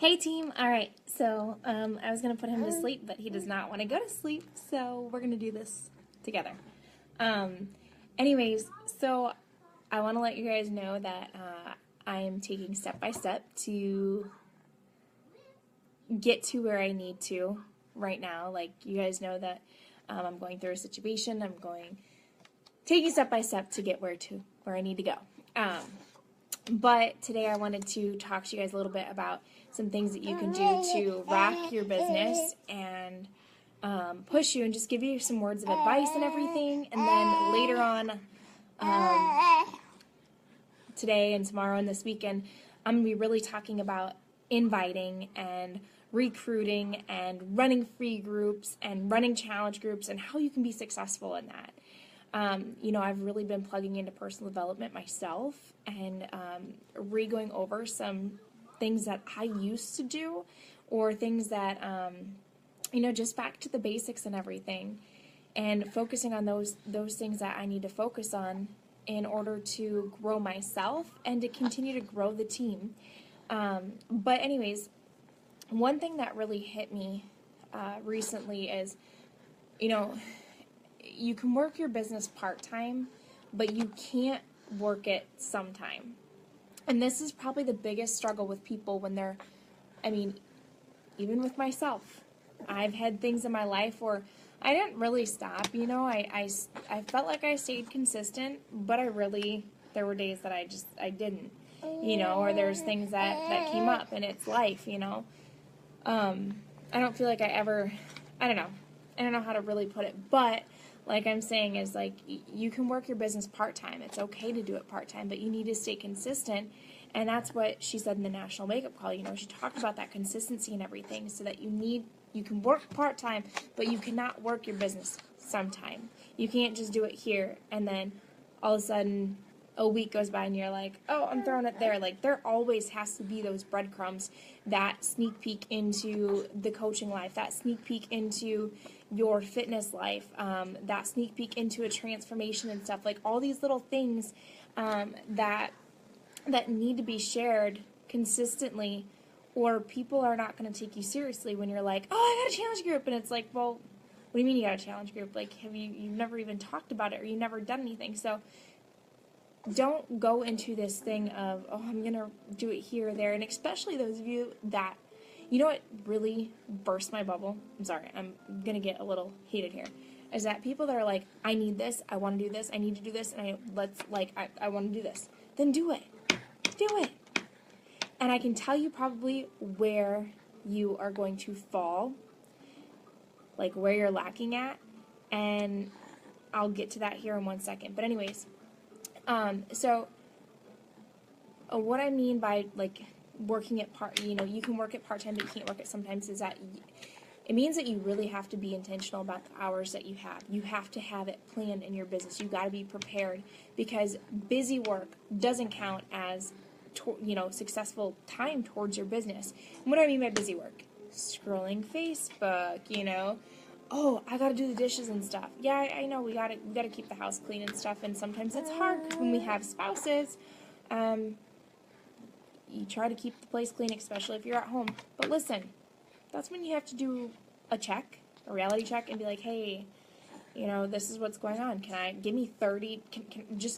Hey team, alright, so I was going to put him to sleep, but he does not want to go to sleep, so we're going to do this together. Anyways, so I want to let you guys know that I am taking step by step to get to where I need to right now. Like, you guys know that I'm going through a situation, taking step by step to get where I need to go. But today I wanted to talk to you guys a little bit about some things that you can do to rock your business and push you, and just give you some words of advice and everything. And then later on, today and tomorrow and this weekend, I'm going to be really talking about inviting and recruiting and running free groups and running challenge groups and how you can be successful in that. I've really been plugging into personal development myself and re-going over some things that I used to do, or things that, just back to the basics and everything, and focusing on those things that I need to focus on in order to grow myself and to continue to grow the team. But anyways, one thing that really hit me recently is, you can work your business part-time, but you can't work it sometime. And this is probably the biggest struggle with people when they're, even with myself. I've had things in my life where I didn't really stop, I felt like I stayed consistent, but there were days that I didn't, or there's things that came up, and it's life, I don't feel like I don't know how to really put it, but like I'm saying is, like, you can work your business part-time. It's okay to do it part-time, but you need to stay consistent. And that's what she said in the National Makeup Call. She talked about that consistency and everything, so that you can work part-time, but you cannot work your business sometime. You can't just do it here and then all of a sudden a week goes by and you're like, oh, I'm throwing it there. Like, there always has to be those breadcrumbs that sneak peek into the coaching life, that sneak peek into your fitness life, that sneak peek into a transformation and stuff. Like, all these little things that need to be shared consistently, or people are not going to take you seriously when you're like, oh, I got a challenge group. And it's like, well, what do you mean you got a challenge group? Like, you've never even talked about it, or you've never done anything. So don't go into this thing of, oh, I'm going to do it here or there. And especially those of you that, what really burst my bubble? I'm sorry, I'm going to get a little heated here. Is that people that are like, I need this, I want to do this, I need to do this, and I want to do this. Then do it. Do it. And I can tell you probably where you are going to fall, like where you're lacking at, and I'll get to that here in 1 second. But anyways, what I mean by, like, working it you can work it part-time, but you can't work it sometimes, is that it means that you really have to be intentional about the hours that you have. You have to have it planned in your business. You got to be prepared, because busy work doesn't count as successful time towards your business. And what do I mean by busy work? Scrolling Facebook, oh, I got to do the dishes and stuff. Yeah, I know we got to keep the house clean and stuff, and sometimes it's hard when we have spouses. You try to keep the place clean, especially if you're at home. But listen, that's when you have to do a reality check, and be like, hey, this is what's going on. Give me 30,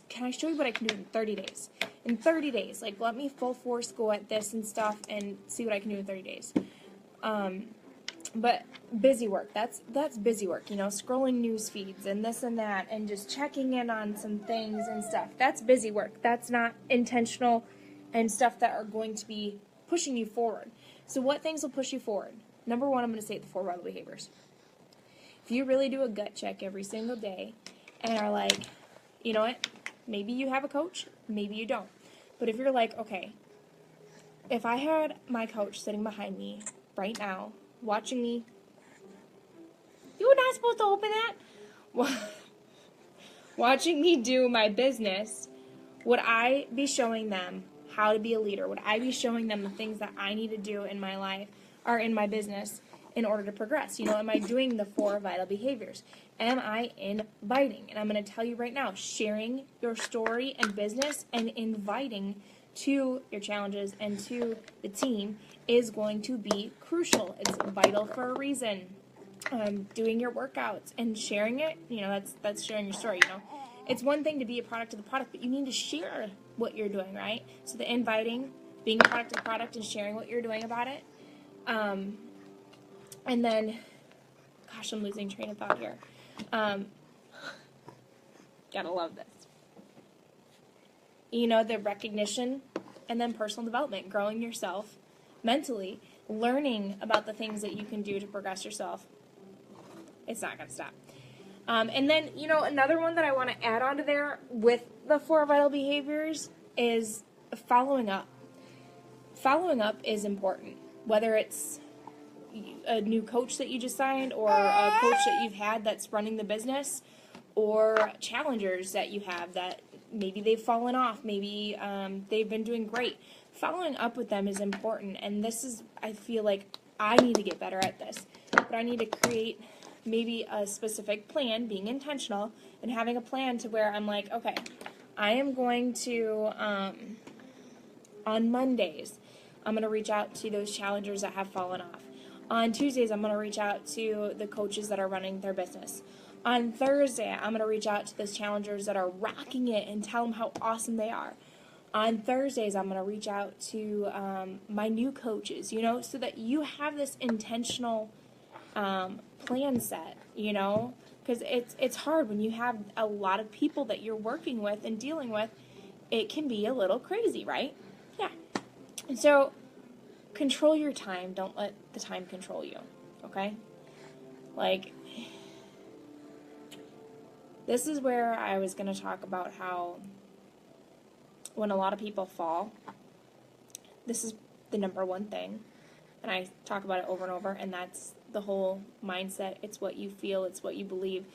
can I show you what I can do in 30 days? In 30 days, like, let me full force go at this and stuff and see what I can do in 30 days. But busy work, that's busy work, scrolling news feeds and this and that, and just checking in on some things and stuff. That's busy work. That's not intentional and stuff that are going to be pushing you forward. So what things will push you forward? Number one, I'm going to say the 4 vital behaviors. If you really do a gut check every single day and are like, you know what, maybe you have a coach, maybe you don't. But if you're like, okay, if I had my coach sitting behind me right now, watching me, you were not supposed to open that? Watching me do my business, would I be showing them how to be a leader? Would I be showing them the things that I need to do in my life or in my business in order to progress? Am I doing the 4 vital behaviors? Am I inviting? And I'm going to tell you right now, sharing your story and business and inviting to your challenges and to the team is going to be crucial. It's vital for a reason. Doing your workouts and sharing it, that's sharing your story, It's one thing to be a product of the product, but you need to share what you're doing, right? So the inviting, being a product of the product and sharing what you're doing about it. And then, gosh, I'm losing train of thought here. Gotta love this. The recognition and then personal development, growing yourself mentally, learning about the things that you can do to progress yourself. It's not going to stop. And then, another one that I want to add on to there with the 4 vital behaviors is following up. Following up is important, whether it's a new coach that you just signed or a coach that you've had that's running the business or challengers that you have that maybe they've fallen off, maybe they've been doing great. Following up with them is important, and this is, I feel like I need to get better at this, but I need to create maybe a specific plan, being intentional, and having a plan to where I'm like, okay, I am going to, on Mondays, I'm going to reach out to those challengers that have fallen off. On Tuesdays, I'm going to reach out to the coaches that are running their business. On Thursday, I'm going to reach out to those challengers that are rocking it and tell them how awesome they are. On Thursdays, I'm going to reach out to my new coaches, so that you have this intentional plan set, because it's hard when you have a lot of people that you're working with and dealing with. It can be a little crazy, right? Yeah. And so control your time. Don't let the time control you, okay? This is where I was going to talk about how when a lot of people fall, this is the number one thing, and I talk about it over and over, and that's the whole mindset. It's what you feel, it's what you believe.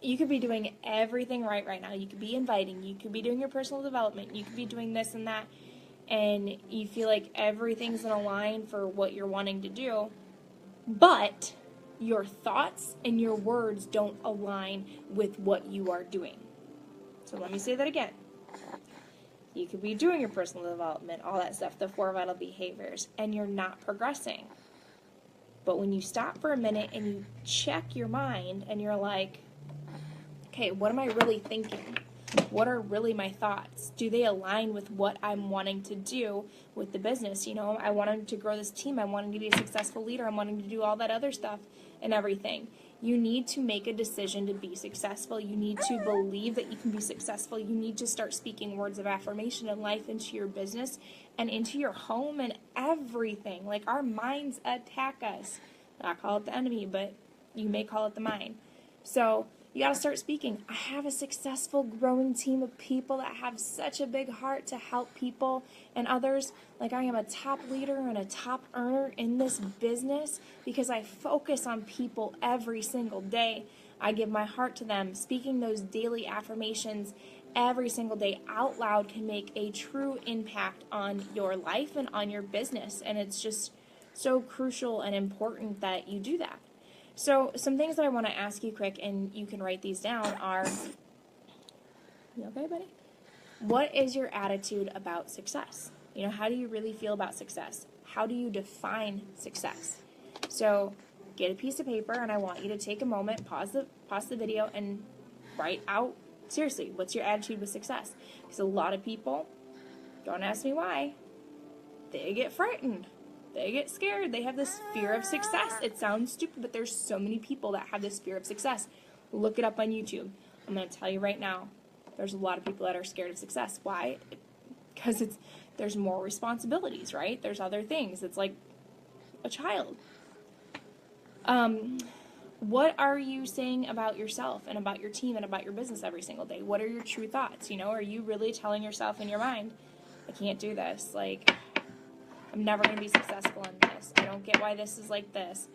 You could be doing everything right now. You could be inviting, you could be doing your personal development, you could be doing this and that, and you feel like everything's in a line for what you're wanting to do, but your thoughts and your words don't align with what you are doing. So let me say that again. You could be doing your personal development, all that stuff, the 4 vital behaviors, and you're not progressing. But when you stop for a minute and you check your mind and you're like, okay, what am I really thinking? What are really my thoughts? Do they align with what I'm wanting to do with the business? I wanted to grow this team. I wanted to be a successful leader. I'm wanting to do all that other stuff and everything. You need to make a decision to be successful. You need to believe that you can be successful. You need to start speaking words of affirmation and life into your business and into your home and everything. Our minds attack us. I call it the enemy, but you may call it the mind. So you got to start speaking. I have a successful, growing team of people that have such a big heart to help people and others. I am a top leader and a top earner in this business because I focus on people every single day. I give my heart to them. Speaking those daily affirmations every single day out loud can make a true impact on your life and on your business. And it's just so crucial and important that you do that. So some things that I want to ask you quick, and you can write these down, are, you okay, buddy? What is your attitude about success? How do you really feel about success? How do you define success? So get a piece of paper, and I want you to take a moment, pause the video, and write out, seriously, what's your attitude with success? Because a lot of people, don't ask me why, they get frightened. They get scared. They have this fear of success. It sounds stupid, but there's so many people that have this fear of success. Look it up on YouTube. I'm going to tell you right now, there's a lot of people that are scared of success. Why? Because there's more responsibilities, right? There's other things. It's like a child. What are you saying about yourself and about your team and about your business every single day? What are your true thoughts? Are you really telling yourself in your mind, I can't do this. I'm never going to be successful in this. I don't get why this is like this.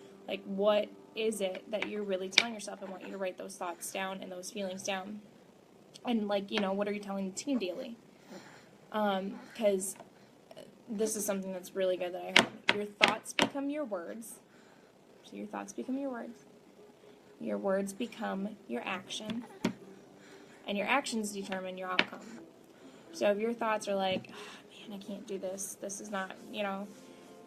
What is it that you're really telling yourself? I want you to write those thoughts down and those feelings down. And, what are you telling the team daily? Because this is something that's really good that I heard. Your thoughts become your words. So your thoughts become your words. Your words become your action. And your actions determine your outcome. So if your thoughts are like, oh, man, I can't do this, this is not, you know,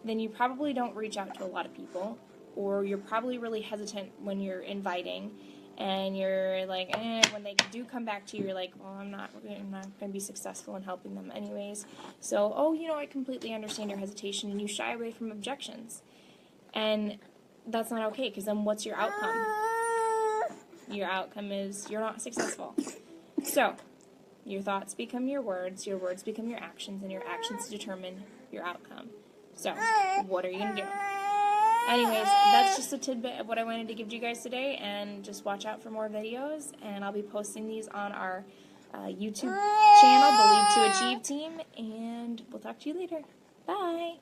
then you probably don't reach out to a lot of people, or you're probably really hesitant when you're inviting, and you're like, when they do come back to you, you're like, well, I'm not going to be successful in helping them anyways. So, I completely understand your hesitation, and you shy away from objections. And that's not okay, because then what's your outcome? Your outcome is you're not successful. So, your thoughts become your words become your actions, and your actions determine your outcome. So, what are you going to do? Anyways, that's just a tidbit of what I wanted to give to you guys today, and just watch out for more videos, and I'll be posting these on our YouTube channel, Believe to Achieve Team, and we'll talk to you later. Bye!